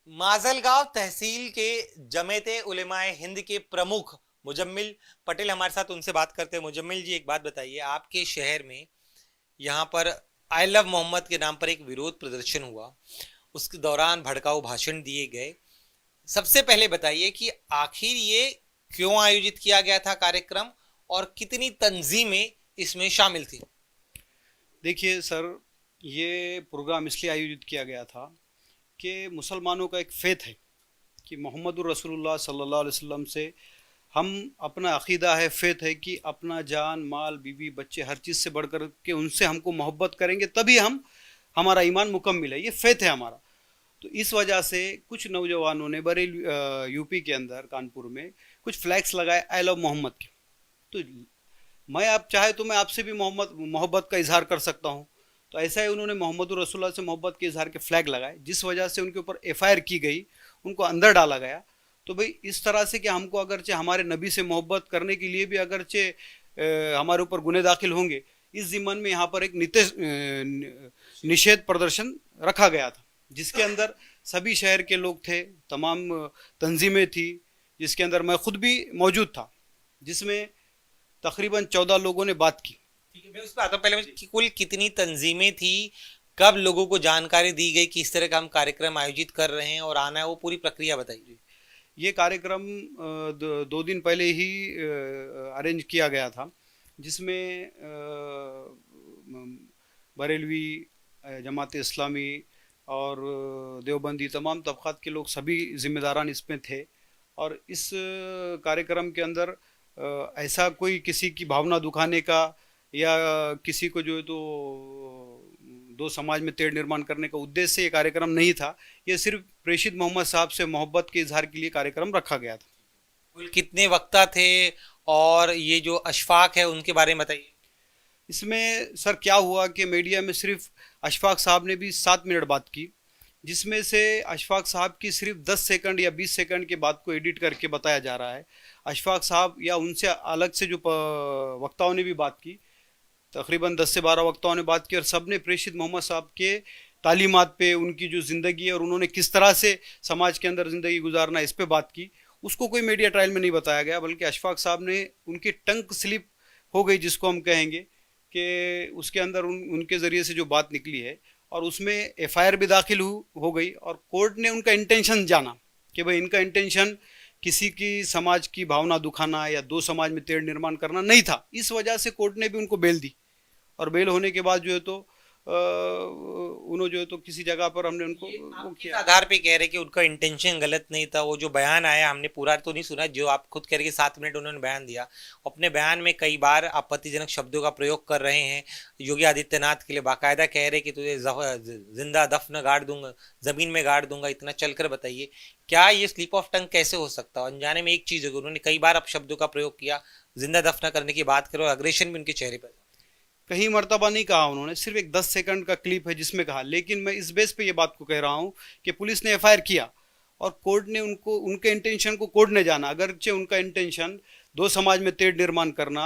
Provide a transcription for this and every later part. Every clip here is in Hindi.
माजलगांव तहसील के जमेते उलेमाए हिंद के प्रमुख मुजम्मिल पटेल हमारे साथ, उनसे बात करते हैं। मुजम्मिल जी, एक बात बताइए, आपके शहर में यहाँ पर आई लव मोहम्मद के नाम पर एक विरोध प्रदर्शन हुआ, उसके दौरान भड़काऊ भाषण दिए गए। सबसे पहले बताइए कि आखिर ये क्यों आयोजित किया गया था कार्यक्रम, और कितनी तंजीमें इसमें शामिल थी। देखिए सर, ये प्रोग्राम इसलिए आयोजित किया गया था कि मुसलमानों का एक फ़ेथ है कि मोहम्मदुर रसूलुल्लाह सल्लल्लाहु अलैहि वसल्लम से हम अपना अकीदा है, फ़ेथ है कि अपना जान माल बीवी बच्चे हर चीज़ से बढ़कर के उनसे हमको मोहब्बत करेंगे तभी हम हमारा ईमान मुकम्मिल है, ये फ़ेथ है हमारा। तो इस वजह से कुछ नौजवानों ने बरेली यूपी के अंदर कानपुर में कुछ फ्लैग्स लगाए आई लव मोहम्मद के। तो मैं आप चाहे तो मैं आपसे भी मोहम्मद मोहब्बत का इजहार कर सकता हूँ। तो ऐसा ही उन्होंने मोहम्मद रसूलुल्लाह से मोहब्बत के इजहार के फ्लैग लगाए, जिस वजह से उनके ऊपर एफआईआर की गई, उनको अंदर डाला गया। तो भाई इस तरह से कि हमको अगरचे हमारे नबी से मोहब्बत करने के लिए भी अगरचे हमारे ऊपर गुने दाखिल होंगे, इस जिम्मन में यहाँ पर एक निषेध प्रदर्शन रखा गया था, जिसके अंदर सभी शहर के लोग थे, तमाम तंजीमें थी, जिसके अंदर मैं खुद भी मौजूद था, जिसमें तकरीबन 14 लोगों ने बात की। ठीक है, मैं उस पर आता हूँ। पहले कि कुल कितनी तंजीमें थी, कब लोगों को जानकारी दी गई कि इस तरह का हम कार्यक्रम आयोजित कर रहे हैं और आना है, वो पूरी प्रक्रिया बताइए। ये कार्यक्रम 2 दिन पहले ही अरेंज किया गया था, जिसमें बरेलवी, जमात इस्लामी और देवबंदी तमाम तबक़ात के लोग सभी ज़िम्मेदारान इसमें थे। और इस कार्यक्रम के अंदर ऐसा कोई किसी की भावना दुखाने का या किसी को जो है तो दो समाज में तेड़ निर्माण करने का उद्देश्य से ये कार्यक्रम नहीं था। ये सिर्फ प्रेषित मोहम्मद साहब से मोहब्बत के इजहार के लिए कार्यक्रम रखा गया था। कुल कितने वक्ता थे, और ये जो अशफाक है उनके बारे में बताइए। इसमें सर क्या हुआ कि मीडिया में सिर्फ अशफाक साहब ने भी 7 मिनट बात की, जिसमें से अशफाक साहब की सिर्फ 10 सेकंड या 20 सेकंड के बात को एडिट करके बताया जा रहा है। अशफाक साहब या उनसे अलग से जो वक्ताओं ने भी बात की, तकरीबन 10 से 12 वक्ताओं ने बात की, और सब ने प्रेषित मोहम्मद साहब के तालीमात पे, उनकी जो ज़िंदगी है और उन्होंने किस तरह से समाज के अंदर ज़िंदगी गुजारना, इस पे बात की। उसको कोई मीडिया ट्रायल में नहीं बताया गया, बल्कि अशफाक साहब ने उनकी टंग स्लिप हो गई, जिसको हम कहेंगे कि उसके अंदर उनके ज़रिए से जो बात निकली है, और उसमें एफआईआर भी दाखिल हो गई, और कोर्ट ने उनका इंटेंशन जाना कि भाई इनका इंटेंशन किसी की समाज की भावना दुखाना या दो समाज में तेड़ निर्माण करना नहीं था। इस वजह से कोर्ट ने भी उनको बेल दी, और बेल होने के बाद जो है तो उन्होंने जो है तो किसी जगह पर हमने उनको वो किस किया। आधार पे कह रहे कि उनका इंटेंशन गलत नहीं था? वो जो बयान आया, हमने पूरा तो नहीं सुना, जो आप खुद कह रहे कि 7 मिनट उन्होंने बयान दिया, अपने बयान में कई बार आपत्तिजनक शब्दों का प्रयोग कर रहे हैं। योगी आदित्यनाथ के लिए बाकायदा कह रहे कि तुझे जिंदा दफन गाड़ दूंगा, जमीन में गाड़ दूंगा। इतना चलकर बताइए, क्या ये स्लिप ऑफ टंग कैसे हो सकता है? अनजाने में एक चीज होगी, उन्होंने कई बार शब्दों का प्रयोग किया, जिंदा दफना करने की बात करो, अग्रेशन भी उनके चेहरे पर। कहीं मर्तबा नहीं कहा उन्होंने, सिर्फ एक 10 सेकंड का क्लिप है जिसमें कहा। लेकिन मैं इस बेस पे ये बात को कह रहा हूँ कि पुलिस ने एफआईआर किया, और कोर्ट ने उनको, उनके इंटेंशन को कोर्ट ने जाना। अगरचे उनका इंटेंशन दो समाज में तेड़ निर्माण करना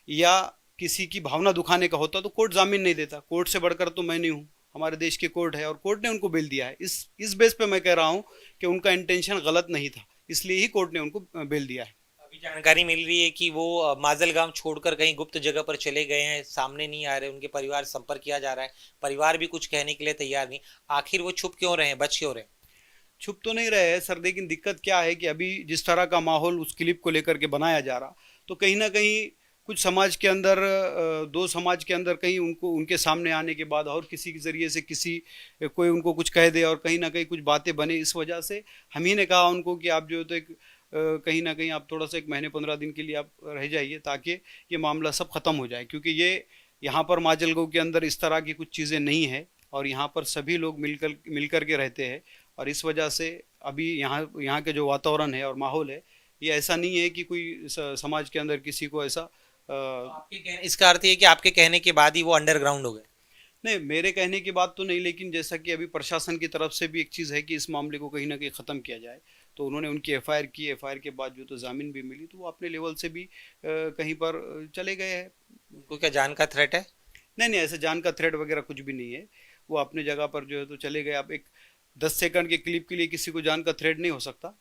या किसी की भावना दुखाने का होता तो कोर्ट जामीन नहीं देता। कोर्ट से बढ़कर तो मैं नहीं हूँ, हमारे देश की कोर्ट है, और कोर्ट ने उनको बेल दिया है। इस बेस पे मैं कह रहा हूँ कि उनका इंटेंशन गलत नहीं था, इसलिए ही कोर्ट ने उनको बेल दिया है। अभी जानकारी मिल रही है कि वो माजलगांव छोड़कर कहीं गुप्त जगह पर चले गए हैं, सामने नहीं आ रहे, उनके परिवार से संपर्क किया जा रहा है, परिवार भी कुछ कहने के लिए तैयार नहीं। आखिर वो छुप क्यों रहे हैं, बच क्यों रहे हैं? छुप तो नहीं रहे हैं सर, लेकिन दिक्कत क्या है कि अभी जिस तरह का माहौल उस क्लिप को लेकर के बनाया जा रहा, तो कहीं ना कहीं कुछ समाज के अंदर, दो समाज के अंदर कहीं उनको उनके सामने आने के बाद और किसी के ज़रिए से किसी कोई उनको कुछ कह दे और कहीं ना कहीं कुछ बातें बने। इस वजह से हम ही ने कहा उनको कि आप जो है तो एक कहीं ना कहीं आप थोड़ा सा 1 महीने 15 दिन के लिए आप रह जाइए, ताकि ये मामला सब ख़त्म हो जाए। क्योंकि ये यहाँ पर माजलगांव के अंदर इस तरह की कुछ चीज़ें नहीं है, और यहाँ पर सभी लोग मिलकर के रहते हैं। और इस वजह से अभी यहाँ के जो वातावरण है और माहौल है, ये ऐसा नहीं है कि कोई समाज के अंदर किसी को ऐसा तो आपके कहने, इसका अर्थ ये कि आपके कहने के बाद ही वो अंडरग्राउंड हो गए? नहीं, मेरे कहने की बात तो नहीं, लेकिन जैसा कि अभी प्रशासन की तरफ से भी एक चीज़ है कि इस मामले को कहीं ना कहीं ख़त्म किया जाए, तो उन्होंने उनकी एफआईआर की। एफआईआर के बाद जो तो जामीन भी मिली, तो वो अपने लेवल से भी कहीं पर चले गए हैं। उनको क्या जान का थ्रेट है? नहीं नहीं, ऐसे जान का थ्रेट वगैरह कुछ भी नहीं है। वो अपने जगह पर जो है तो चले गए। अब एक 10 सेकंड के क्लिप के लिए किसी को जान का थ्रेट नहीं हो सकता।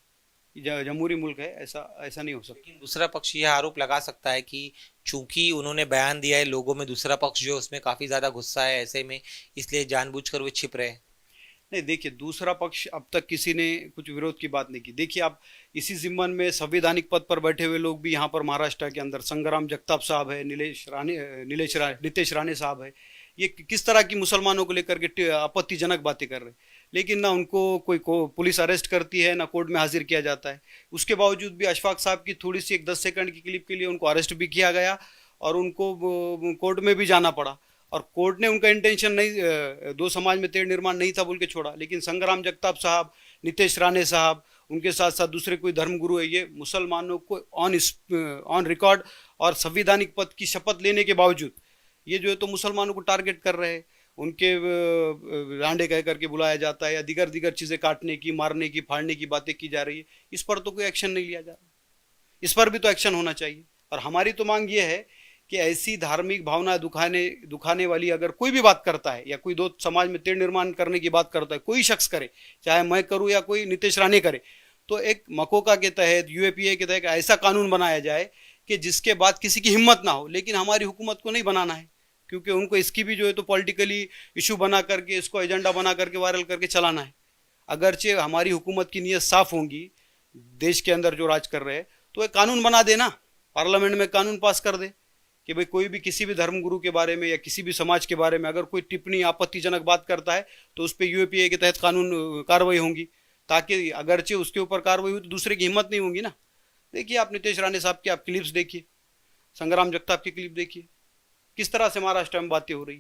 जमहूरी मुल्क है, ऐसा ऐसा नहीं हो सकता। लेकिन दूसरा पक्ष यह आरोप लगा सकता है कि चूंकि उन्होंने बयान दिया है, लोगों में दूसरा पक्ष जो है उसमें काफी ज्यादा गुस्सा है, ऐसे में इसलिए जानबूझकर वो छिप रहे हैं। नहीं, देखिए, दूसरा पक्ष अब तक किसी ने कुछ विरोध की बात नहीं की। देखिए, आप इसी जिम्मन में संवैधानिक पद पर बैठे हुए लोग भी यहाँ पर महाराष्ट्र के अंदर संग्राम जगताप साहब है, नितेश राणे साहब है, ये किस तरह की मुसलमानों को लेकर के आपत्तिजनक बातें कर रहे हैं। लेकिन ना उनको कोई पुलिस अरेस्ट करती है, ना कोर्ट में हाजिर किया जाता है। उसके बावजूद भी अशफाक साहब की थोड़ी सी एक 10 सेकंड की क्लिप के लिए उनको अरेस्ट भी किया गया और उनको कोर्ट में भी जाना पड़ा। और कोर्ट ने उनका इंटेंशन नहीं, दो समाज में तेढ़ निर्माण नहीं था बोल के छोड़ा। लेकिन संग्राम जगताप साहब, नितेश राणे साहब, उनके साथ साथ दूसरे कोई धर्मगुरु है, ये मुसलमानों को ऑन रिकॉर्ड और संवैधानिक पद की शपथ लेने के बावजूद ये जो है तो मुसलमानों को टारगेट कर रहे हैं। उनके रांडे कह करके बुलाया जाता है या दिगर दिगर चीज़ें काटने की, मारने की, फाड़ने की बातें की जा रही है। इस पर तो कोई एक्शन नहीं लिया जा रहा। इस पर भी तो एक्शन होना चाहिए। और हमारी तो मांग ये है कि ऐसी धार्मिक भावना दुखाने वाली अगर कोई भी बात करता है या कोई दो समाज में तेढ़ निर्माण करने की बात करता है, कोई शख्स करे, चाहे मैं करूं या कोई नितेश राणे करे, तो एक मकोका के तहत, यूएपीए के तहत ऐसा कानून बनाया जाए कि जिसके बाद किसी की हिम्मत ना हो। लेकिन हमारी हुकूमत को नहीं बनाना है, क्योंकि उनको इसकी भी जो है तो पॉलिटिकली इशू बना करके, इसको एजेंडा बना करके वायरल करके चलाना है। अगरचे हमारी हुकूमत की नीयत साफ होंगी, देश के अंदर जो राज कर रहे हैं, तो एक कानून बना देना, पार्लियामेंट में कानून पास कर दे कि भाई कोई भी किसी भी धर्मगुरु के बारे में या किसी भी समाज के बारे में अगर कोई टिप्पणी, आपत्तिजनक बात करता है तो उस पर यूएपीए के तहत कानून कार्रवाई होंगी, ताकि अगरचे उसके ऊपर कार्रवाई हुई तो दूसरे की हिम्मत नहीं होगी ना। देखिए, आप नितेश राणे साहब की आप क्लिप्स देखिए, संग्राम जगताप की क्लिप देखिए, किस तरह से महाराष्ट्र में बातें हो रही।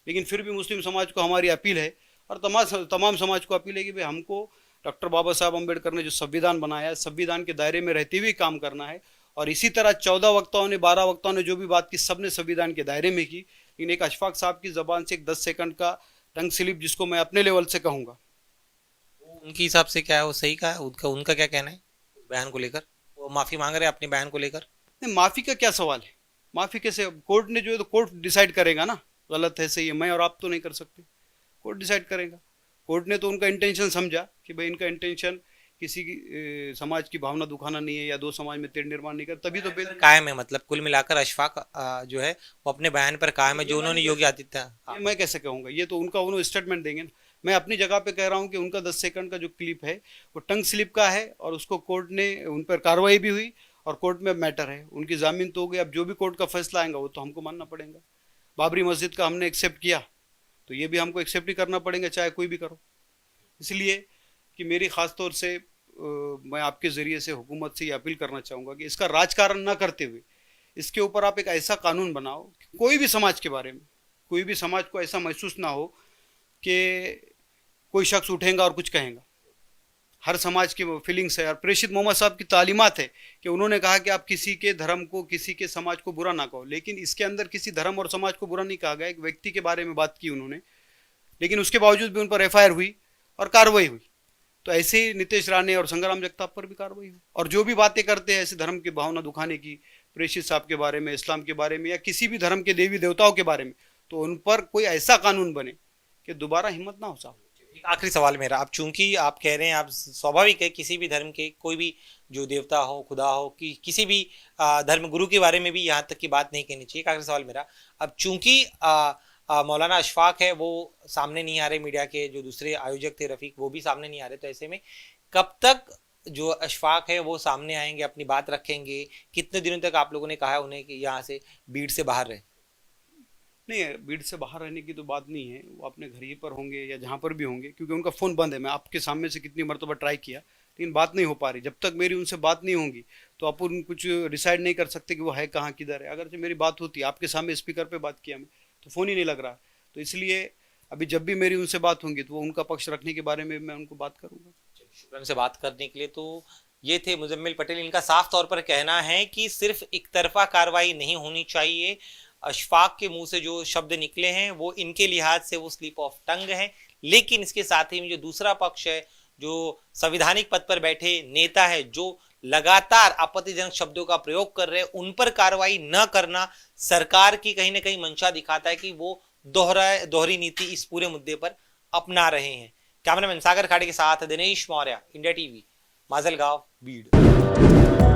लेकिन फिर भी मुस्लिम समाज को हमारी अपील है और तमाम समाज को अपील है कि भाई हमको डॉक्टर बाबा साहब अम्बेडकर ने जो संविधान बनाया है, संविधान के दायरे में रहते हुए काम करना है। और इसी तरह 14 वक्ताओं ने, 12 वक्ताओं ने जो भी बात की, सबने संविधान के दायरे में की। लेकिन एक अशफाक साहब की जबान से एक 10 सेकंड का टंग स्लिप, जिसको मैं अपने लेवल से कहूँगा, उनके हिसाब से क्या है, वो सही कहा है? उनका उनका क्या कहना है बयान को लेकर? वो माफी मांग रहे हैं अपने बयान को लेकर। नहीं, माफ़ी का क्या सवाल है? माफ़ी कैसे? कोर्ट ने जो है तो कोर्ट डिसाइड करेगा ना, गलत है सही है, मैं और आप तो नहीं कर सकते, कोर्ट डिसाइड करेगा। कोर्ट ने तो उनका इंटेंशन समझा कि भाई इनका इंटेंशन किसी की समाज की भावना दुखाना नहीं है या दो समाज में तेढ़ निर्माण नहीं कर, तभी तो कायम है, मतलब कुल मिलाकर अशफाक जो है वो अपने बयान पर कायम है जो उन्होंने योगी आदित्यनाथ। ये मैं कैसे कहूँगा? ये तो उनका उन्होंने स्टेटमेंट देंगे ना। मैं अपनी जगह पे कह रहा हूँ कि उनका 10 सेकंड का जो क्लिप है वो टंग स्लिप का है और उसको कोर्ट ने, उन पर कार्रवाई भी हुई और कोर्ट में मैटर है, उनकी जामीन तो हो गई। अब जो भी कोर्ट का फैसला आएगा वो तो हमको मानना पड़ेगा। बाबरी मस्जिद का हमने एक्सेप्ट किया तो ये भी हमको एक्सेप्ट ही करना पड़ेगा, चाहे कोई भी करो। इसलिए कि मेरी ख़ास तौर से मैं आपके ज़रिए से हुकूमत से ये अपील करना चाहूँगा कि इसका राजकारण ना करते हुए इसके ऊपर आप एक ऐसा कानून बनाओ कि कोई भी समाज के बारे में, कोई भी समाज को ऐसा महसूस ना हो कि कोई शख्स उठेगा और कुछ कहेगा। हर समाज की फीलिंग्स है। और प्रेषित मोहम्मद साहब की तालीमात है कि उन्होंने कहा कि आप किसी के धर्म को, किसी के समाज को बुरा ना कहो। लेकिन इसके अंदर किसी धर्म और समाज को बुरा नहीं कहा गया, एक व्यक्ति के बारे में बात की उन्होंने, लेकिन उसके बावजूद भी उन पर एफआईआर हुई और कार्रवाई हुई। तो ऐसे ही नितेश राणे और संग्राम जगताप पर भी कार्रवाई हुई। और जो भी बातें करते हैं ऐसे धर्म की भावना दुखाने की, प्रेषित साहब के बारे में, इस्लाम के बारे में या किसी भी धर्म के देवी देवताओं के बारे में, तो उन पर कोई ऐसा कानून बने कि दोबारा हिम्मत ना हो साहब। एक आखिरी सवाल मेरा, अब चूंकि आप कह रहे हैं, आप स्वाभाविक है किसी भी धर्म के कोई भी जो देवता हो, खुदा हो, कि किसी भी धर्म गुरु के बारे में भी यहाँ तक की बात नहीं कहनी चाहिए। एक आखिरी सवाल मेरा, अब चूंकि मौलाना अशफाक है वो सामने नहीं आ रहे, मीडिया के जो दूसरे आयोजक थे रफीक वो भी सामने नहीं आ रहे, तो ऐसे में कब तक जो अशफाक है वो सामने आएंगे, अपनी बात रखेंगे? कितने दिनों तक आप लोगों ने कहा है उन्हें कि यहाँ से भीड़ से बाहर रहे? नहीं, भीड़ से बाहर रहने की तो बात नहीं है, वो अपने घर ही पर होंगे या जहाँ पर भी होंगे, क्योंकि उनका फ़ोन बंद है। मैं आपके सामने से कितनी मरतबा ट्राई किया लेकिन बात नहीं हो पा रही। जब तक मेरी उनसे बात नहीं होगी तो अपन कुछ डिसाइड नहीं कर सकते कि वो है कहाँ, किधर है। अगर जो मेरी बात होती, आपके सामने स्पीकर पे बात किया मैं, तो फ़ोन ही नहीं लग रहा। तो इसलिए अभी जब भी मेरी उनसे बात होंगी तो वो उनका पक्ष रखने के बारे में मैं उनको बात करूँगा। शुक्रान से बात करने के लिए। तो ये थे मुजम्मिल पटेल, इनका साफ तौर पर कहना है कि सिर्फ एक तरफा कार्रवाई नहीं होनी चाहिए। अशफाक के मुंह से जो शब्द निकले हैं वो इनके लिहाज से वो स्लिप ऑफ टंग है, लेकिन इसके साथ ही में जो दूसरा पक्ष है, जो संविधानिक पद पर बैठे नेता है, जो लगातार आपत्तिजनक शब्दों का प्रयोग कर रहे हैं, उन पर कार्रवाई न करना सरकार की कहीं ना कहीं मंशा दिखाता है कि वो दोहरी नीति इस पूरे मुद्दे पर अपना रहे हैं। कैमरामैन सागर खाड़ी के साथ दिनेश मौर्य, इंडिया टीवी, माजलगांव, बीड़।